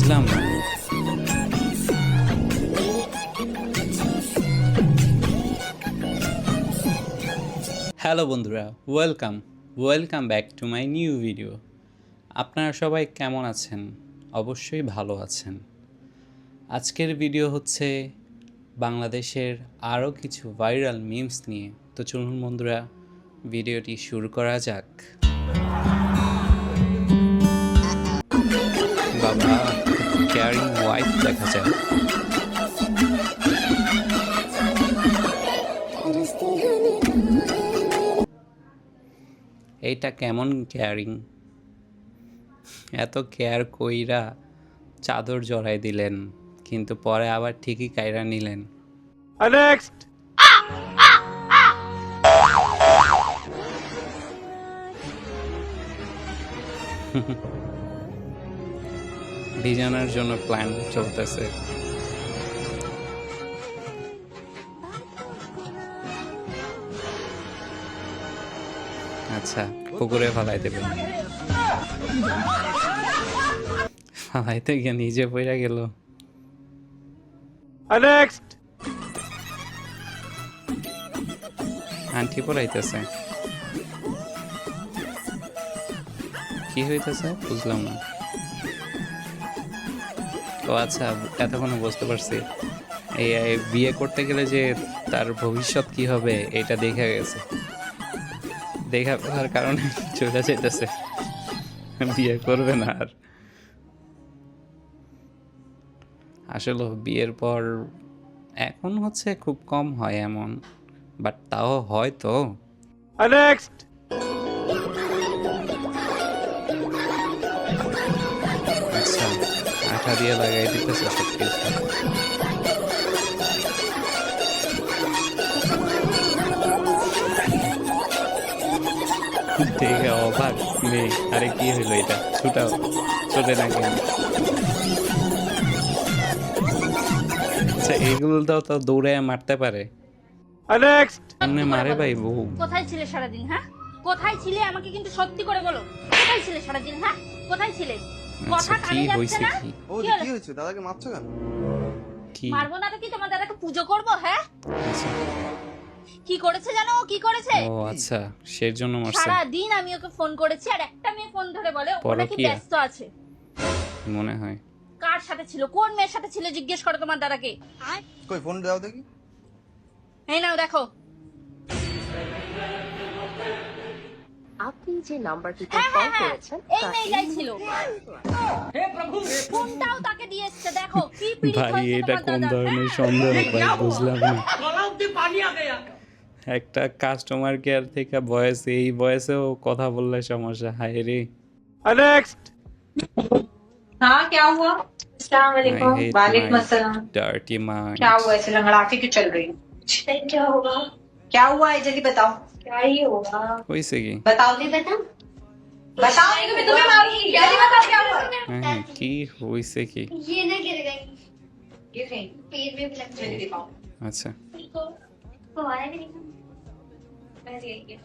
বুঝলাম না। হ্যালো বন্ধুরা, welcome back to my new video. আপনারা সবাই কেমন আছেন? অবশ্যই ভালো আছেন। আজকের ভিডিও হচ্ছে বাংলাদেশের আরও কিছু ভাইরাল মিমস নিয়ে। তো চলুন বন্ধুরা, ভিডিওটি শুরু করা যাক। বাবা, কেয়ারিং ওয়াইফ দেখা যায়। এইটা কেমন কেয়ারিং? এত কেয়ার কইরা চাদর জড়াই দিলেন, কিন্তু পরে আবার ঠিকই কাইরা নিলেন। নেক্সট। ভিজানোর জন্য প্ল্যান চলতেছে। আচ্ছা, পুকুরে ফালাই দেবে। ফালাইতে গিয়ে নিজে পইরা গেল। নেক্সট। আন্টি পড়াইতেছে। কি হইতেছে বুঝলাম না। ও আচ্ছা, এতক্ষণে বুঝতে পারছি। এই বিয়ে করতে গেলে যে তার ভবিষ্যৎ কি হবে এটা দেখা গেছে। দেখা ফেলার কারণে চলে যেতেছে, বিয়ে করবে না আর। আসলে বিয়ের পর এখন হচ্ছে খুব কম হয় এমন, বাট তাও হয় তো। নেক্সট। আচ্ছা, আঠা দিয়ে লাগাই দিতেছে সব কিছু। ঠিক আছে, অবাক নেই। আরে কি হইলো এটা? ছুটাও, ছোটে না কেন? আচ্ছা, এগুলো দাও তো দৌড়ে মারতে পারে। নেক্সট। এমনি মারে ভাই বউ। কোথায় ছিলে সারাদিন? হ্যাঁ, কোথায় ছিলে? আমাকে কিন্তু সত্যি করে বলো, কোথায় ছিলে সারাদিন? হ্যাঁ, কোথায় ছিলে? আচ্ছা, কথা কি কানে যাচ্ছে হইছে না? কি? ও কি কি হলো? হয়েছে? দাদাকে মারছো কেন? কি? মারবো না তো কি? তোমার দাদাকে পুজো করবো? হ্যাঁ, আচ্ছা, কি করেছে জানো? ও কি করেছে? ও আচ্ছা, সেই জন্য মারছে। সারাদিন আমি ওকে ফোন করেছি, আর একটা মেয়ে ফোন ধরে বলে ও নাকি পরকীয়া? ব্যস্ত আছে। মনে হয়। কার সাথে ছিল? কোন মেয়ের সাথে ছিল? জিজ্ঞেস করো তোমার দাদাকে। কই ফোন দাও দেখি। এই নাও দেখো। আপনি যে নাম্বারটিতে হ্যাঁ, কল হ্যাঁ, হ্যাঁ, করেছেন এই মেয়েটাই ছিল। ফোনটাও তাকে দিয়ে এসছে। দেখো কি পিড়িত ভাই, হয়েছে এটা তোমার কোন দাদার, ধরনের হ্যাঁ? সন্দেহ ভাই, বুঝলাম না। একটা কাস্টমার কেয়ার থেকে বয়সে, এই বয়সেও কথা বললে সমস্যা। হায় রে, নেক্সট। हाँ क्या हुआ? अस्सलाम वालेकुम। वालेकुम अस्सलाम। Dirty mind. क्या हुआ? ऐसे लंगड़ाते क्यों चल रही हो? क्या होगा? क्या हुआ है? जल्दी बताओ। क्या ही होगा? হইছে কি? बताओ। नहीं बता। बताओ नहीं तो मैं तुम्हें मारूंगी। जल्दी बताओ क्या हुआ? হ্যাঁ, কি হইছে কি? ये ना गिर गई, गिर गई। पेट में भी लग जल्दी गई। दिखाओ। আচ্ছা, फुहारा भी निकला। बस यही है।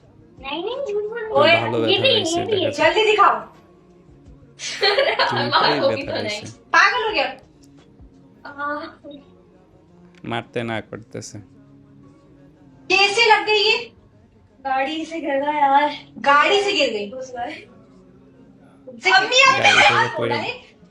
नहीं नहीं झूठ बोल रही ओए, ভালো ये ব্যথা भी হয়েছে ये भी দেখা যায়। जल्दी दिखाओ। দুইটাই मारोगी ব্যথা तो হয়েছে। नहीं। पागल हो गया? মারতে না করতেছে। कैसे लग गई ये? गाड़ी से गिर गया यार। गाड़ी से गिर गई। अम्मी गाड़ी से पड़े।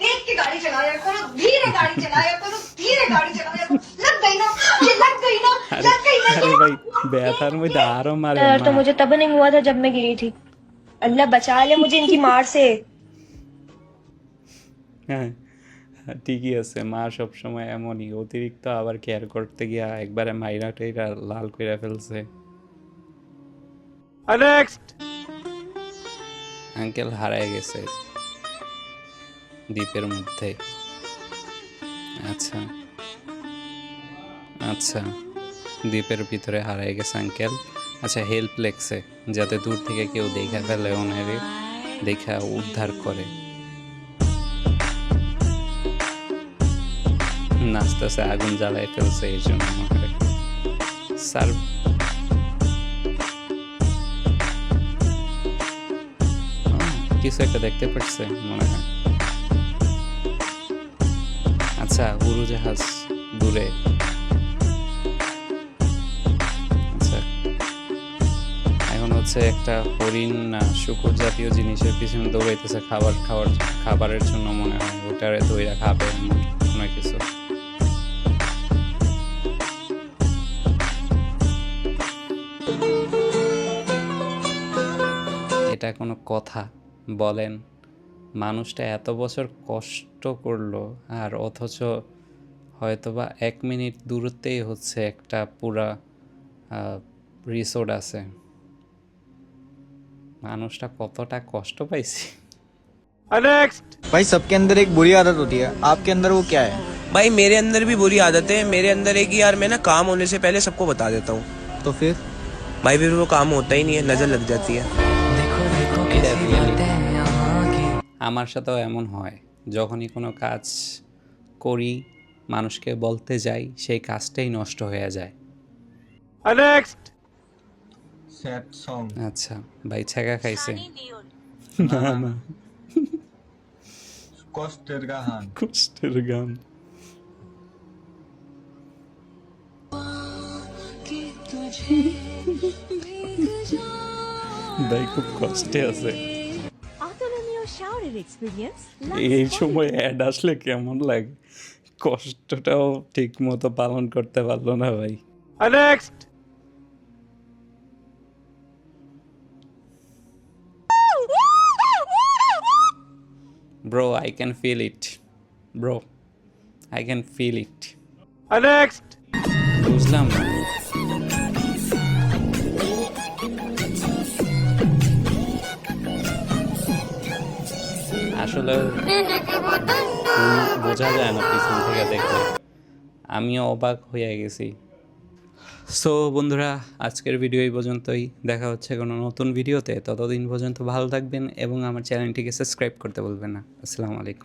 देख के गाड़ी चलाया करो, धीरे गाड़ी चलाया करो, धीरे गाड़ी चलाया करो। लग गई ना? ये लग गई ना? लग गई ना? আরে ভাই, ব্যথার মধ্যে আরো মারে। डर तो মা। मुझे तब नहीं हुआ था जब मैं गिरी थी। अल्लाह बचा ले मुझे इनकी मार से। হ্যাঁ, ঠিকই আছে। মা সবসময় এমনই, অতিরিক্ত আবার কেয়ার করতে গিয়া একবারে মাইরা টাইরা লাল কইরা ফেলছে। নেক্সট। আঙ্কেল হারায় গেছে দ্বীপের মধ্যে। আচ্ছা আচ্ছা, দ্বীপের ভিতরে হারায় গেছে আঙ্কেল। আচ্ছা, হেল্প লেগছে যাতে দূর থেকে কেউ দেখা ফেলে, ওনারে দেখা উদ্ধার করে। নাচতেছে, আগুন জ্বালায় ফেলছে এই জন্য। স্যার, কিছু একটা দেখতে পাচ্ছে মনে হয়। আচ্ছা, উড়োজাহাজ দূরে। আচ্ছা, এখন হচ্ছে একটা হরিণ না শুকর জাতীয় জিনিসের পিছনে দৌড়াইতেছে খাবারের জন্য মনে হয়, ওটারে দইরা খাবে এমন কোনো কিছু। এটা কোনো কথা বলেন? মানুষটা এত বছর কষ্ট করলো আর অথচ হয়তোবা 1 মিনিট দূরত্বেই হচ্ছে একটা পুরা রিসোর্ট আছে। মানুষটা কতটা কষ্ট পাইছে। नेक्स्ट। भाई सबके अंदर एक बुरी आदत होती है, आपके अंदर वो क्या है? भाई मेरे अंदर भी बुरी आदत है। मेरे अंदर है कि यार मैं ना काम होने से पहले सबको बता देता हूँ। तो फिर भाई फिर वो काम होता ही नहीं है, नजर लग जाती है। এটা reality। আমার সাথেও এমন হয়, যখনই কোনো কাজ করি মানুষকে বলতে যাই সেই কাজটাই নষ্ট হয়ে যায়। नेक्स्ट। सैड सॉन्ग আচ্ছা ভাই ছ্যাঁকা খাইছে? ना ना कॉस्टर का हान কষ্টের গান। ভাই খুব কষ্টে আছে। এই সময় অ্যাড আসলে কেমন লাগে? কষ্টটাও ঠিক মতো পালন করতে পারলো না ভাই। Next. Bro, I can feel it. Bro, I can feel it. Next. বুঝলাম না। আসলে বোঝা যায় না পিছন থেকে দেখলে। আমিও অবাক হয়ে গেছি। সো বন্ধুরা, আজকের ভিডিও এই পর্যন্তই। দেখা হচ্ছে কোনো নতুন ভিডিওতে। ততদিন পর্যন্ত ভালো থাকবেন এবং আমার চ্যানেলটিকে সাবস্ক্রাইব করতে ভুলবেন না। আসসালামু আলাইকুম।